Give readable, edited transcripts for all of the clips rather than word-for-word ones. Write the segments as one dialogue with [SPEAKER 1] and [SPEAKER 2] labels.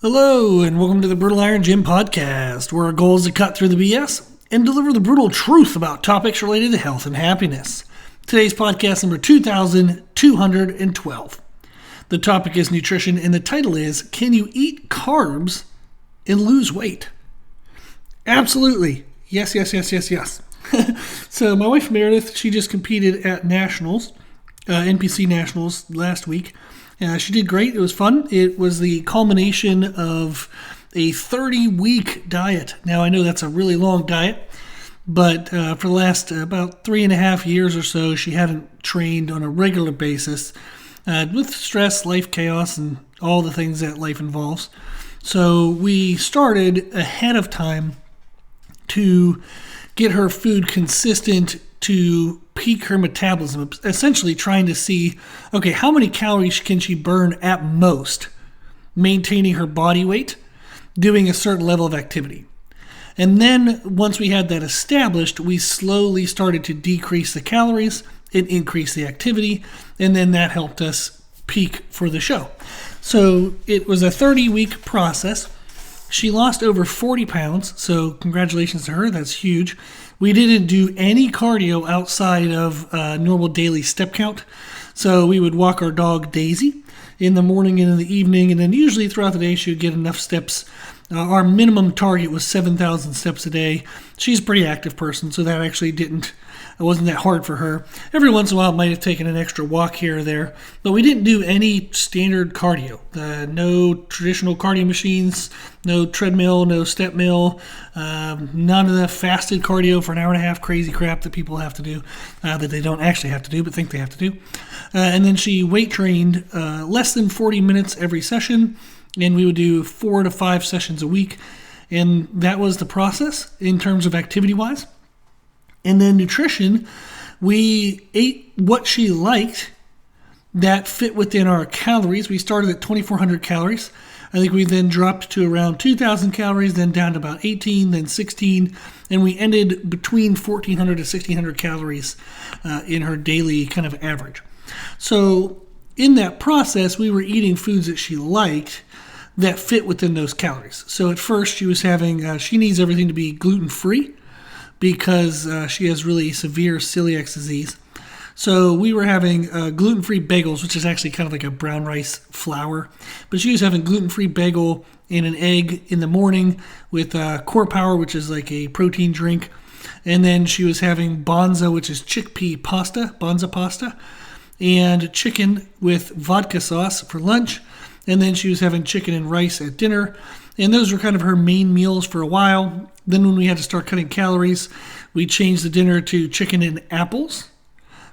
[SPEAKER 1] Hello, and welcome to the Brutal Iron Gym podcast, where our goal is to cut through the BS and deliver the brutal truth about topics related to health and happiness. Today's podcast number 2212. The topic is nutrition, and the title is, Can You Eat Carbs and Lose Weight? Absolutely. Yes. So my wife Meredith, she just competed at Nationals, NPC Nationals last week. She did great. It was fun. It was the culmination of a 30-week diet. Now, I know that's a really long diet, but for the last about 3.5 years or so, she hadn't trained on a regular basis with stress, life chaos, and all the things that life involves. So we started ahead of time to get her food consistent to peak her metabolism, essentially trying to see, okay, how many calories can she burn at most, maintaining her body weight, doing a certain level of activity. And then once we had that established, we slowly started to decrease the calories and increase the activity, and then that helped us peak for the show. So it was a 30-week process. She lost over 40 pounds, so congratulations to her. That's huge. We didn't do any cardio outside of normal daily step count. So we would walk our dog Daisy in the morning and in the evening, and then usually throughout the day she would get enough steps. Our minimum target was 7,000 steps a day. She's a pretty active person, so that actually it wasn't that hard for her. Every once in a while it might have taken an extra walk here or there, but we didn't do any standard cardio. No traditional cardio machines, no treadmill, no step mill, none of the fasted cardio for an hour and a half crazy crap that people have to do, that they don't actually have to do, but think they have to do. And then she weight trained less than 40 minutes every session, and we would do 4 to 5 sessions a week. And that was the process in terms of activity-wise. And then nutrition, we ate what she liked that fit within our calories. We started at 2,400 calories. I think we then dropped to around 2,000 calories, then down to about 18, then 16, and we ended between 1,400 to 1,600 calories in her daily kind of average. So in that process, we were eating foods that she liked that fit within those calories. So at first she was having, she needs everything to be gluten-free, because she has really severe celiac disease. So we were having gluten-free bagels, which is actually kind of like a brown rice flour. But she was having gluten-free bagel and an egg in the morning with Core Power, which is like a protein drink. And then she was having Bonza, which is chickpea pasta, Bonza pasta, and chicken with vodka sauce for lunch. And then she was having chicken and rice at dinner. And those were kind of her main meals for a while. Then when we had to start cutting calories, we changed the dinner to chicken and apples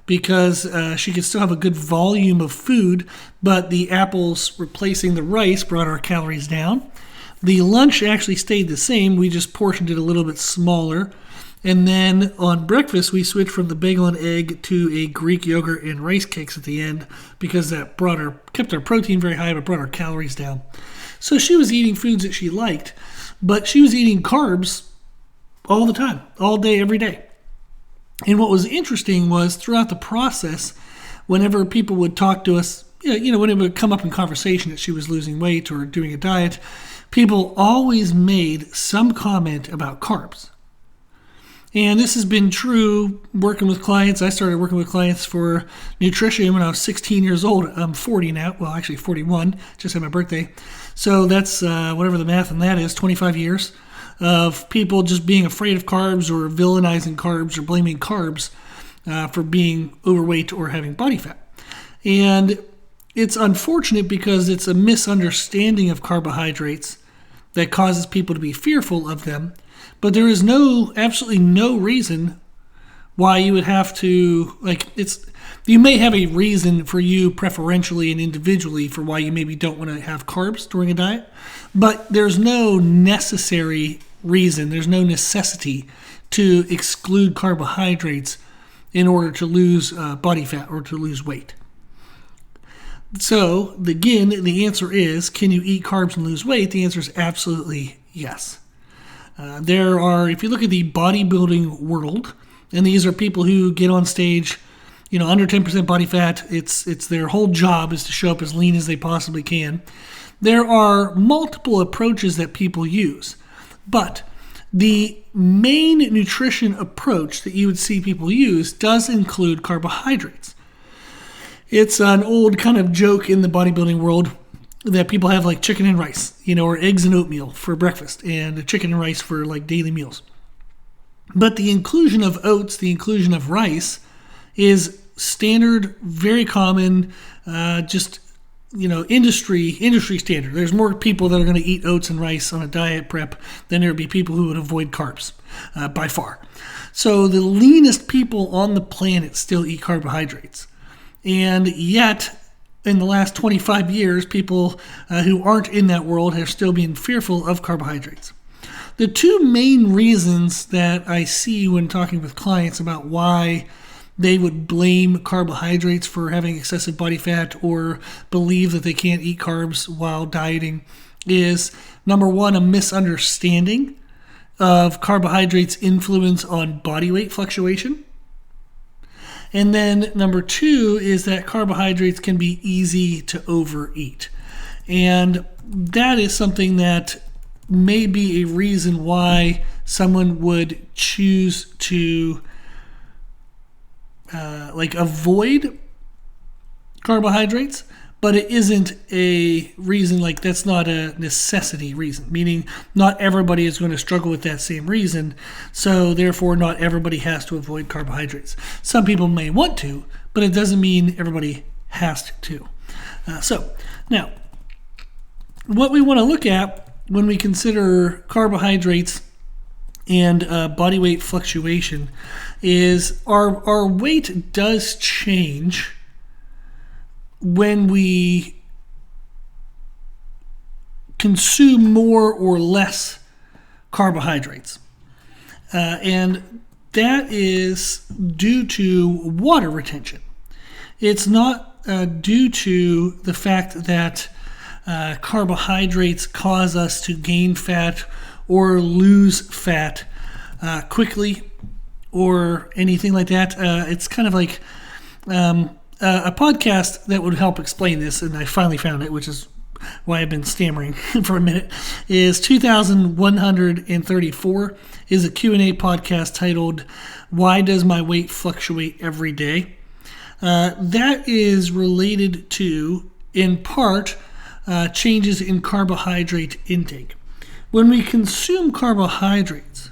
[SPEAKER 1] because she could still have a good volume of food, but the apples replacing the rice brought our calories down. The lunch actually stayed the same. We just portioned it a little bit smaller. And then on breakfast, we switched from the bagel and egg to a Greek yogurt and rice cakes at the end because that kept our protein very high but brought our calories down. So she was eating foods that she liked, but she was eating carbs all the time, all day, every day. And what was interesting was throughout the process, whenever people would talk to us, when it would come up in conversation that she was losing weight or doing a diet, people always made some comment about carbs. And this has been true working with clients. I started working with clients for nutrition when I was 16 years old. I'm 40 now. Well, actually 41. Just had my birthday. So that's whatever the math on that is, 25 years of people just being afraid of carbs or villainizing carbs or blaming carbs for being overweight or having body fat. And it's unfortunate because it's a misunderstanding of carbohydrates that causes people to be fearful of them. But there is absolutely no reason why you would have to, you may have a reason for you preferentially and individually for why you maybe don't want to have carbs during a diet, but there's no necessary reason, there's no necessity to exclude carbohydrates in order to lose body fat or to lose weight. So, again, the answer is, can you eat carbs and lose weight? The answer is absolutely yes. There are, if you look at the bodybuilding world, and these are people who get on stage, under 10% body fat, it's their whole job is to show up as lean as they possibly can. There are multiple approaches that people use, but the main nutrition approach that you would see people use does include carbohydrates. It's an old kind of joke in the bodybuilding world that people have like chicken and rice, or eggs and oatmeal for breakfast and chicken and rice for like daily meals. But the inclusion of oats, the inclusion of rice is standard, very common, industry standard. There's more people that are going to eat oats and rice on a diet prep than there would be people who would avoid carbs, by far. So the leanest people on the planet still eat carbohydrates. And yet, in the last 25 years, people who aren't in that world have still been fearful of carbohydrates. The two main reasons that I see when talking with clients about why they would blame carbohydrates for having excessive body fat or believe that they can't eat carbs while dieting is, number one, a misunderstanding of carbohydrates' influence on body weight fluctuation. And then number two is that carbohydrates can be easy to overeat. And that is something that may be a reason why someone would choose to avoid carbohydrates, but it isn't a reason, that's not a necessity reason, meaning not everybody is going to struggle with that same reason, so therefore not everybody has to avoid carbohydrates. Some people may want to, but it doesn't mean everybody has to. So now, what we want to look at when we consider carbohydrates and body weight fluctuation is our weight does change when we consume more or less carbohydrates. And that is due to water retention. It's not due to the fact that carbohydrates cause us to gain fat or lose fat quickly or anything like that. It's kind of like a podcast that would help explain this, and I finally found it, which is why I've been stammering for a minute, is 2134 is a Q&A podcast titled, Why Does My Weight Fluctuate Every Day? That is related to, in part, changes in carbohydrate intake. When we consume carbohydrates,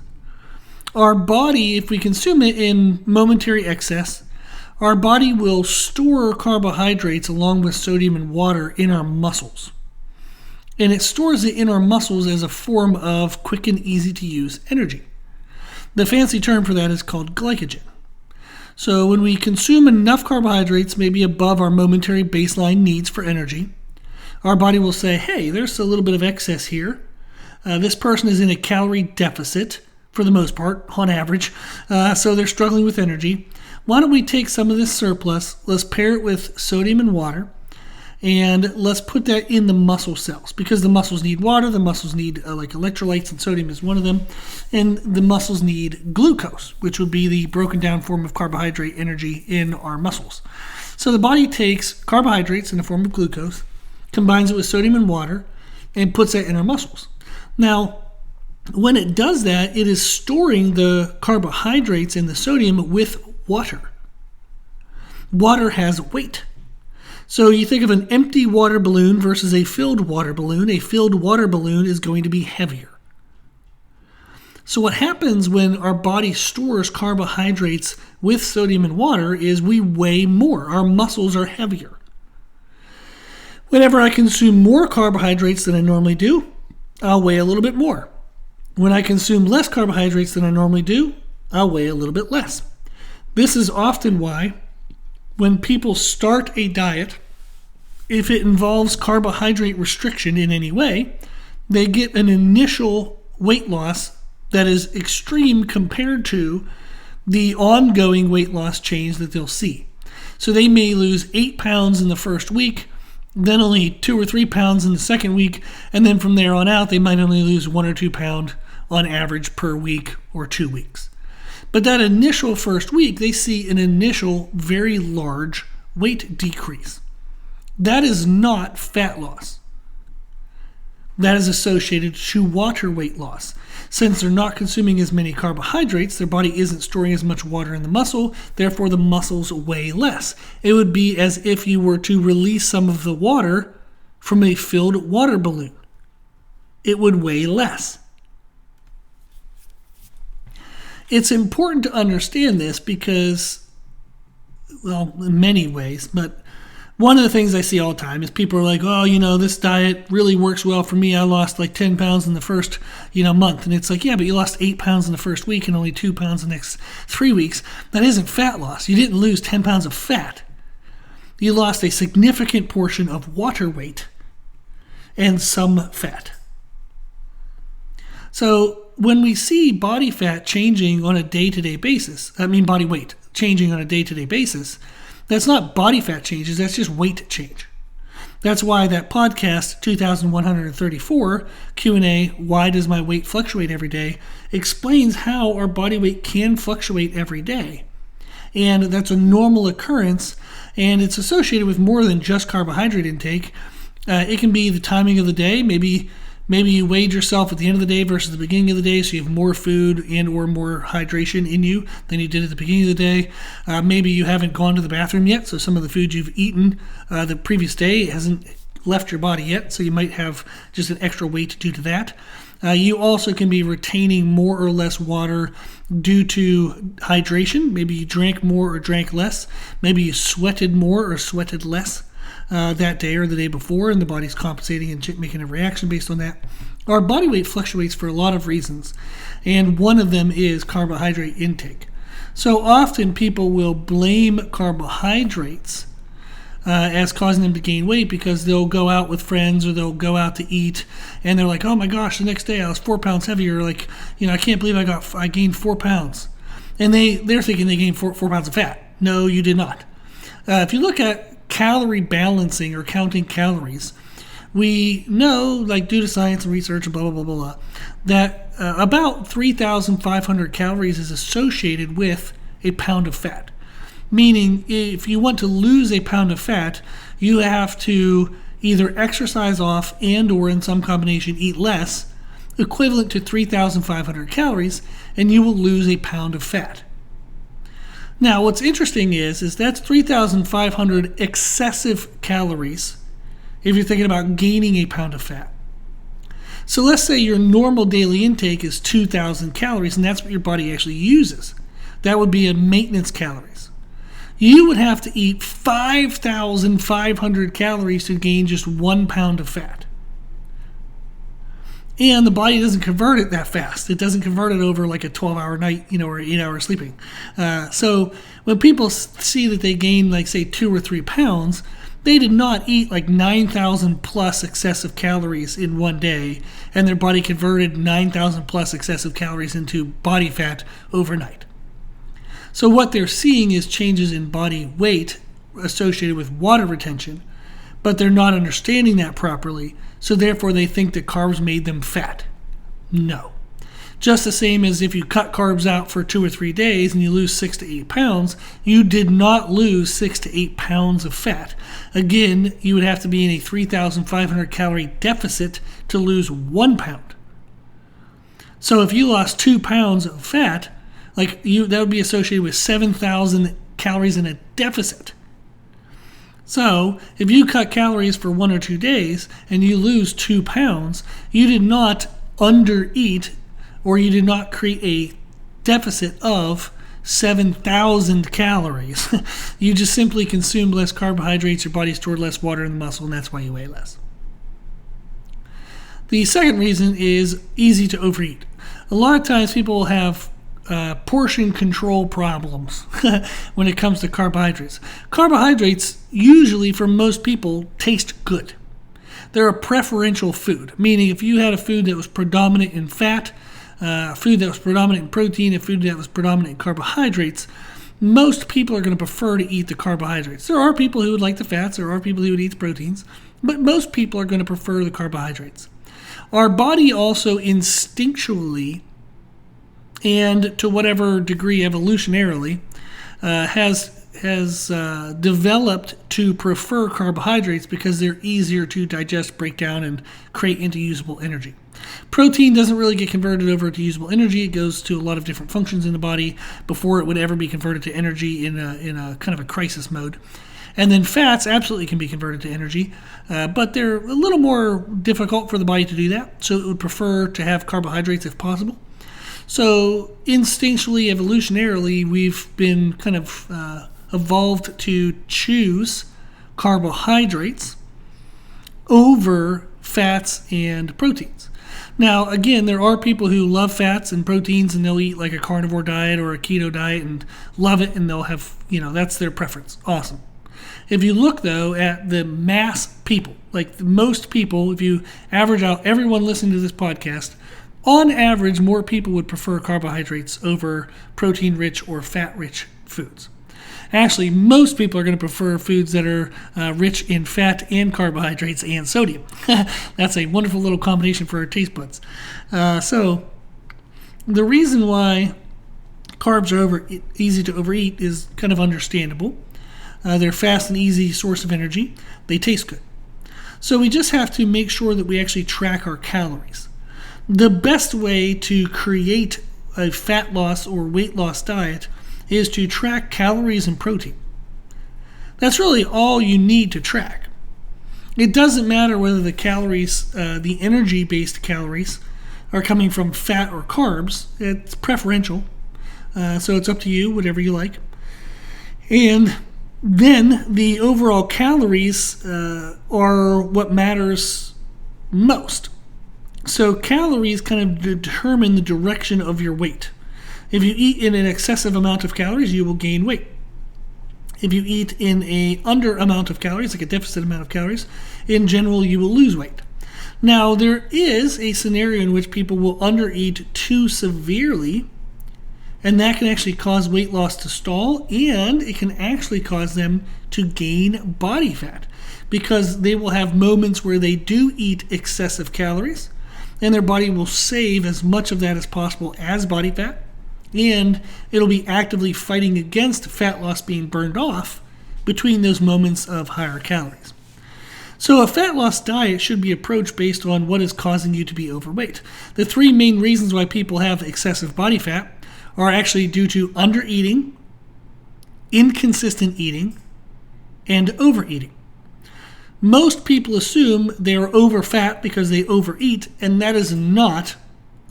[SPEAKER 1] our body, if we consume it in momentary excess, our body will store carbohydrates along with sodium and water in our muscles. And it stores it in our muscles as a form of quick and easy to use energy. The fancy term for that is called glycogen. So when we consume enough carbohydrates, maybe above our momentary baseline needs for energy, our body will say, hey, there's a little bit of excess here. This person is in a calorie deficit for the most part, on average, so they're struggling with energy. Why don't we take some of this surplus, let's pair it with sodium and water, and let's put that in the muscle cells, because the muscles need water, the muscles need electrolytes, and sodium is one of them, and the muscles need glucose, which would be the broken down form of carbohydrate energy in our muscles. So the body takes carbohydrates in the form of glucose, combines it with sodium and water, and puts that in our muscles. Now, when it does that, it is storing the carbohydrates and the sodium with water. Water has weight. So you think of an empty water balloon versus a filled water balloon. A filled water balloon is going to be heavier. So what happens when our body stores carbohydrates with sodium and water is we weigh more. Our muscles are heavier. Whenever I consume more carbohydrates than I normally do, I'll weigh a little bit more. When I consume less carbohydrates than I normally do, I'll weigh a little bit less. This is often why when people start a diet, if it involves carbohydrate restriction in any way, they get an initial weight loss that is extreme compared to the ongoing weight loss change that they'll see. So they may lose 8 pounds in the first week, then only 2 or 3 pounds in the second week, and then from there on out, they might only lose 1 or 2 pounds on average per week or 2 weeks. But that initial first week, they see an initial very large weight decrease. That is not fat loss. that is associated to water weight loss. Since they're not consuming as many carbohydrates, their body isn't storing as much water in the muscle, therefore the muscles weigh less. It would be as if you were to release some of the water from a filled water balloon. It would weigh less. It's important to understand this because, well, in many ways, but one of the things I see all the time is people are like, oh, this diet really works well for me. I lost like 10 pounds in the first, month. And it's like, yeah, but you lost 8 pounds in the first week and only 2 pounds the next 3 weeks. That isn't fat loss. You didn't lose 10 pounds of fat. You lost a significant portion of water weight and some fat. So when we see body fat changing on a day-to-day basis, body weight changing on a day-to-day basis, that's not body fat changes, that's just weight change. That's why that podcast, 2134, Q&A, Why Does My Weight Fluctuate Every Day, explains how our body weight can fluctuate every day. And that's a normal occurrence, and it's associated with more than just carbohydrate intake. It can be the timing of the day. Maybe you weighed yourself at the end of the day versus the beginning of the day, so you have more food and or more hydration in you than you did at the beginning of the day. Maybe you haven't gone to the bathroom yet, so some of the food you've eaten the previous day hasn't left your body yet, so you might have just an extra weight due to that. You also can be retaining more or less water due to hydration. Maybe you drank more or drank less. Maybe you sweated more or sweated less that day or the day before, and the body's compensating and making a reaction based on that. Our body weight fluctuates for a lot of reasons, and one of them is carbohydrate intake. So often people will blame carbohydrates as causing them to gain weight because they'll go out with friends or they'll go out to eat and they're like, oh my gosh, the next day I was 4 pounds heavier. I can't believe I gained 4 pounds. And they're thinking they gained 4 pounds of fat. No, you did not. If you look at calorie balancing or counting calories, we know, due to science and research and blah, blah, blah, blah, blah, that about 3,500 calories is associated with a pound of fat. Meaning, if you want to lose a pound of fat, you have to either exercise off and or in some combination eat less, equivalent to 3,500 calories, and you will lose a pound of fat. Now, what's interesting is that's 3,500 excessive calories if you're thinking about gaining a pound of fat. So let's say your normal daily intake is 2,000 calories, and that's what your body actually uses. That would be a maintenance calories. You would have to eat 5,500 calories to gain just 1 pound of fat. And the body doesn't convert it that fast. It doesn't convert it over like a 12-hour night, or 8 hours sleeping. So when people see that they gain, say 2 or 3 pounds, they did not eat 9,000 plus excessive calories in one day, and their body converted 9,000 plus excessive calories into body fat overnight. So what they're seeing is changes in body weight associated with water retention, but they're not understanding that properly, so therefore they think that carbs made them fat. No. Just the same as if you cut carbs out for 2 or 3 days and you lose 6 to 8 pounds, you did not lose 6 to 8 pounds of fat. Again, you would have to be in a 3,500 calorie deficit to lose 1 pound. So if you lost 2 pounds of fat, that would be associated with 7,000 calories in a deficit. So if you cut calories for 1 or 2 days and you lose 2 pounds, you did not undereat, or you did not create a deficit of 7,000 calories. You just simply consumed less carbohydrates, your body stored less water in the muscle, and that's why you weigh less. The second reason is easy to overeat. A lot of times people have portion control problems when it comes to carbohydrates. Carbohydrates usually, for most people, taste good. They're a preferential food, meaning if you had a food that was predominant in fat, food that was predominant in protein, and food that was predominant in carbohydrates, most people are going to prefer to eat the carbohydrates. There are people who would like the fats, there are people who would eat the proteins, but most people are going to prefer the carbohydrates. Our body also instinctually, and to whatever degree evolutionarily, has developed to prefer carbohydrates because they're easier to digest, break down, and create into usable energy. Protein doesn't really get converted over to usable energy. It goes to a lot of different functions in the body before it would ever be converted to energy in a kind of a crisis mode. And then fats absolutely can be converted to energy, but they're a little more difficult for the body to do that. So it would prefer to have carbohydrates if possible. So instinctually, evolutionarily, we've been kind of evolved to choose carbohydrates over fats and proteins. Now, again, there are people who love fats and proteins, and they'll eat like a carnivore diet or a keto diet and love it, and they'll have, that's their preference. Awesome. If you look, though, at the mass people, like most people, if you average out everyone listening to this podcast, on average, more people would prefer carbohydrates over protein-rich or fat-rich foods. Actually, most people are going to prefer foods that are rich in fat and carbohydrates and sodium. That's a wonderful little combination for our taste buds. So the reason why carbs are easy to overeat is kind of understandable. They're fast and easy source of energy. They taste good. So we just have to make sure that we actually track our calories. The best way to create a fat loss or weight loss diet is to track calories and protein. That's really all you need to track. It doesn't matter whether the calories, the energy-based calories, are coming from fat or carbs. It's preferential. So it's up to you, whatever you like. And then the overall calories are what matters most. So calories kind of determine the direction of your weight. If you eat in an excessive amount of calories, you will gain weight. If you eat in an under amount of calories, like a deficit amount of calories, in general, you will lose weight. Now, there is a scenario in which people will undereat too severely, and that can actually cause weight loss to stall, and it can actually cause them to gain body fat because they will have moments where they do eat excessive calories, and their body will save as much of that as possible as body fat, and it'll be actively fighting against fat loss being burned off between those moments of higher calories. So a fat loss diet should be approached based on what is causing you to be overweight. The three main reasons why people have excessive body fat are actually due to undereating, inconsistent eating, and overeating. Most people assume they are over fat because they overeat, and that is not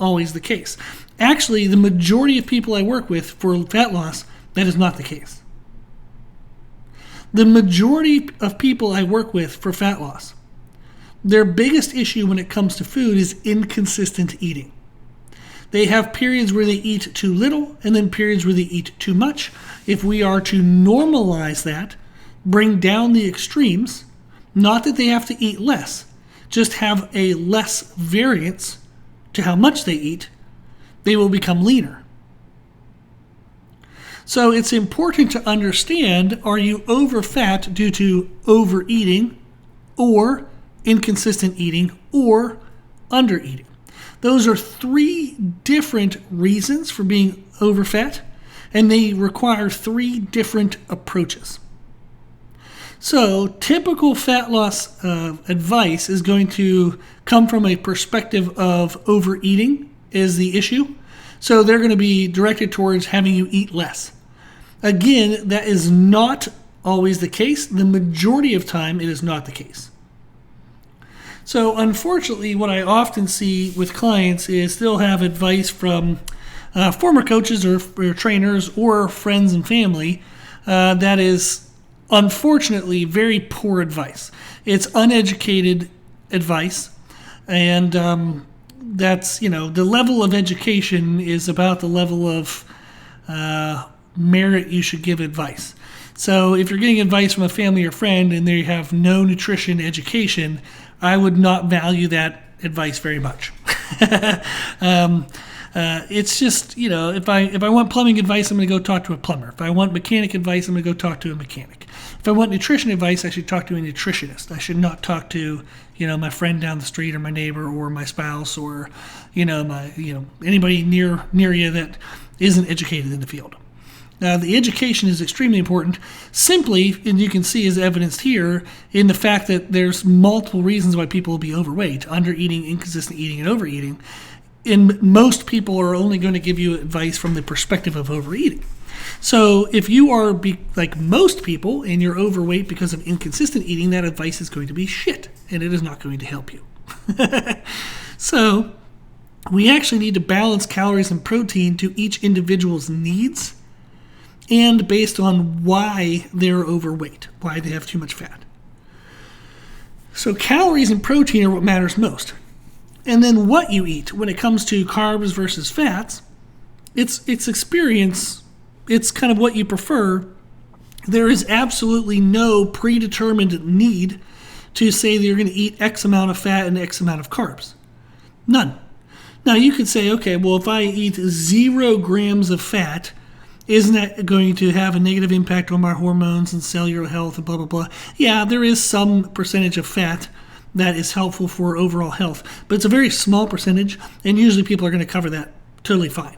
[SPEAKER 1] always the case. Actually, the majority of people I work with for fat loss, that is not the case. The majority of people I work with for fat loss, their biggest issue when it comes to food is inconsistent eating. They have periods where they eat too little and then periods where they eat too much. If we are to normalize that, bring down the extremes, not that they have to eat less, just have a less variance to how much they eat, they will become leaner. So it's important to understand, are you over fat due to overeating or inconsistent eating or undereating? Those are three different reasons for being over fat, and they require three different approaches. So typical fat loss advice is going to come from a perspective of overeating is the issue. So they're going to be directed towards having you eat less. Again, that is not always the case. The majority of time, it is not the case. So unfortunately, what I often see with clients is they'll have advice from former coaches or trainers or friends and family that is unfortunately very poor advice. It's uneducated advice, and that's, the level of education is about the level of merit you should give advice. So if you're getting advice from a family or friend and they have no nutrition education, I would not value that advice very much. It's just, if I want plumbing advice, I'm going to go talk to a plumber. If I want mechanic advice, I'm going to go talk to a mechanic. If I want nutrition advice, I should talk to a nutritionist. I should not talk to, my friend down the street or my neighbor or my spouse or, anybody near you that isn't educated in the field. The education is extremely important, simply, and you can see as evidenced here, in the fact that there's multiple reasons why people will be overweight: undereating, inconsistent eating, and overeating. And most people are only going to give you advice from the perspective of overeating. So if you are like most people and you're overweight because of inconsistent eating, that advice is going to be shit, and it is not going to help you. So we actually need to balance calories and protein to each individual's needs and based on why they're overweight, why they have too much fat. So calories and protein are what matters most. And then what you eat when it comes to carbs versus fats, it's experience. It's kind of what you prefer. There is absolutely no predetermined need to say that you're going to eat X amount of fat and X amount of carbs. None. Now you could say, okay, well, if I eat 0 grams of fat, isn't that going to have a negative impact on my hormones and cellular health and blah, blah, blah? Yeah, there is some percentage of fat that is helpful for overall health, but it's a very small percentage, and usually people are going to cover that totally fine.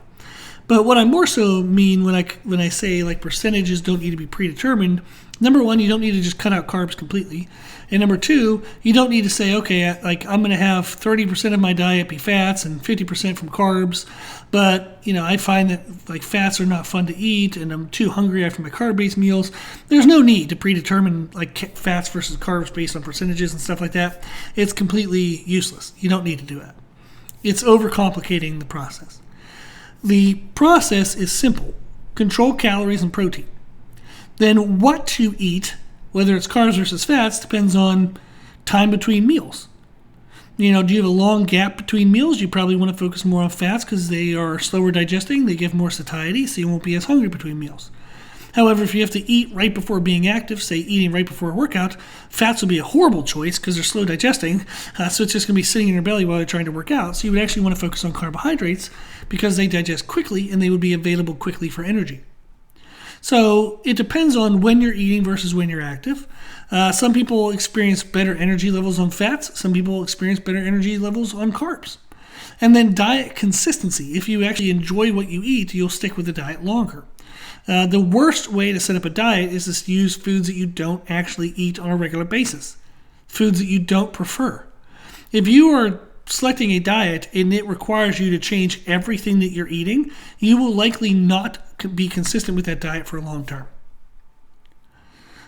[SPEAKER 1] But what I more so mean when I say like percentages don't need to be predetermined, number one, you don't need to just cut out carbs completely. And number two, you don't need to say, okay, like I'm going to have 30% of my diet be fats and 50% from carbs. But, I find that like fats are not fun to eat and I'm too hungry after my carb-based meals. There's no need to predetermine like fats versus carbs based on percentages and stuff like that. It's completely useless. You don't need to do that. It's overcomplicating the process. The process is simple. Control calories and protein. Then what to eat, whether it's carbs versus fats, depends on time between meals. Do you have a long gap between meals? You probably want to focus more on fats because they are slower digesting. They give more satiety, so you won't be as hungry between meals. However, if you have to eat right before being active, say eating right before a workout, fats will be a horrible choice because they're slow digesting, so it's just going to be sitting in your belly while you're trying to work out. So you would actually want to focus on carbohydrates because they digest quickly and they would be available quickly for energy. So it depends on when you're eating versus when you're active. Some people experience better energy levels on fats. Some people experience better energy levels on carbs. And then diet consistency. If you actually enjoy what you eat, you'll stick with the diet longer. The worst way to set up a diet is to use foods that you don't actually eat on a regular basis, foods that you don't prefer. If you are selecting a diet and it requires you to change everything that you're eating, you will likely not be consistent with that diet for a long term.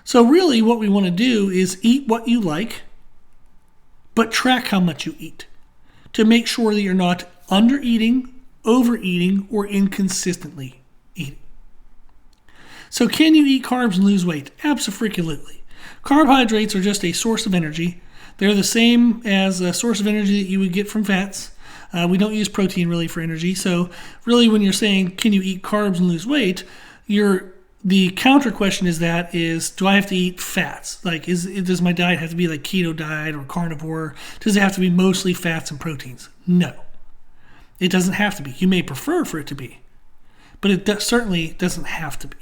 [SPEAKER 1] So really what we want to do is eat what you like, but track how much you eat to make sure that you're not under-eating, overeating, or inconsistently eating. So can you eat carbs and lose weight? Absolutely. Carbohydrates are just a source of energy. They're the same as a source of energy that you would get from fats. We don't use protein really for energy. So really when you're saying, can you eat carbs and lose weight, the counter question is do I have to eat fats? Like, does my diet have to be like keto diet or carnivore? Does it have to be mostly fats and proteins? No. It doesn't have to be. You may prefer for it to be, but it certainly doesn't have to be.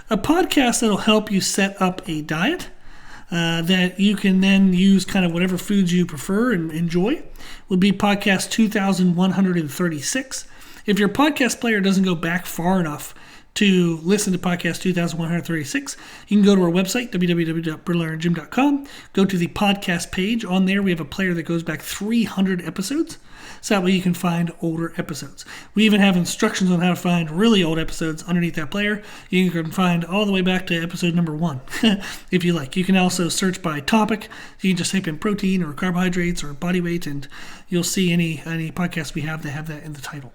[SPEAKER 1] A podcast that'll help you set up a diet that you can then use kind of whatever foods you prefer and enjoy would be podcast 2136. If your podcast player doesn't go back far enough to listen to podcast 2136, you can go to our website, www.brutalirongym.com, go to the podcast page. On there, we have a player that goes back 300 episodes. So that way you can find older episodes. We even have instructions on how to find really old episodes underneath that player. You can find all the way back to episode number 1, if you like. You can also search by topic. You can just type in protein or carbohydrates or body weight, and you'll see any podcasts we have that have that in the title.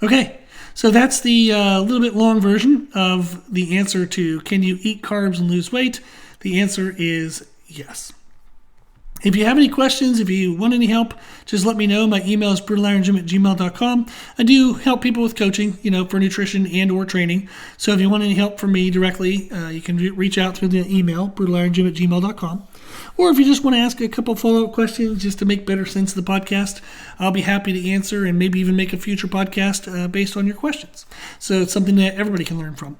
[SPEAKER 1] Okay, so that's the little bit long version of the answer to can you eat carbs and lose weight? The answer is yes. If you have any questions, if you want any help, just let me know. My email is brutalirongym@gmail.com. I do help people with coaching, for nutrition and or training. So if you want any help from me directly, you can reach out through the email, brutalirongym@gmail.com. Or if you just want to ask a couple follow-up questions just to make better sense of the podcast, I'll be happy to answer and maybe even make a future podcast based on your questions. So it's something that everybody can learn from.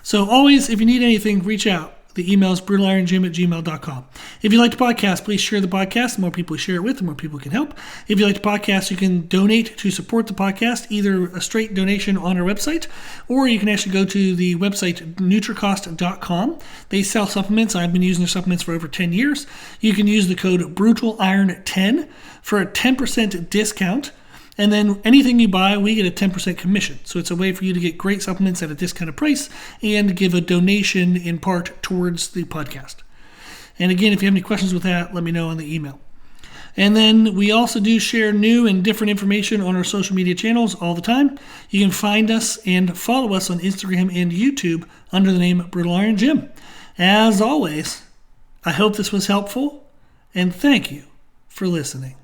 [SPEAKER 1] So always, if you need anything, reach out. The email is brutalirongym@gmail.com. If you like the podcast, please share the podcast. The more people you share it with, the more people can help. If you like the podcast, you can donate to support the podcast, either a straight donation on our website, or you can actually go to the website nutricost.com. They sell supplements. I've been using their supplements for over 10 years. You can use the code BrutalIron10 for a 10% discount. And then anything you buy, we get a 10% commission. So it's a way for you to get great supplements at a discounted price and give a donation in part towards the podcast. And again, if you have any questions with that, let me know on the email. And then we also do share new and different information on our social media channels all the time. You can find us and follow us on Instagram and YouTube under the name Brutal Iron Gym. As always, I hope this was helpful, and thank you for listening.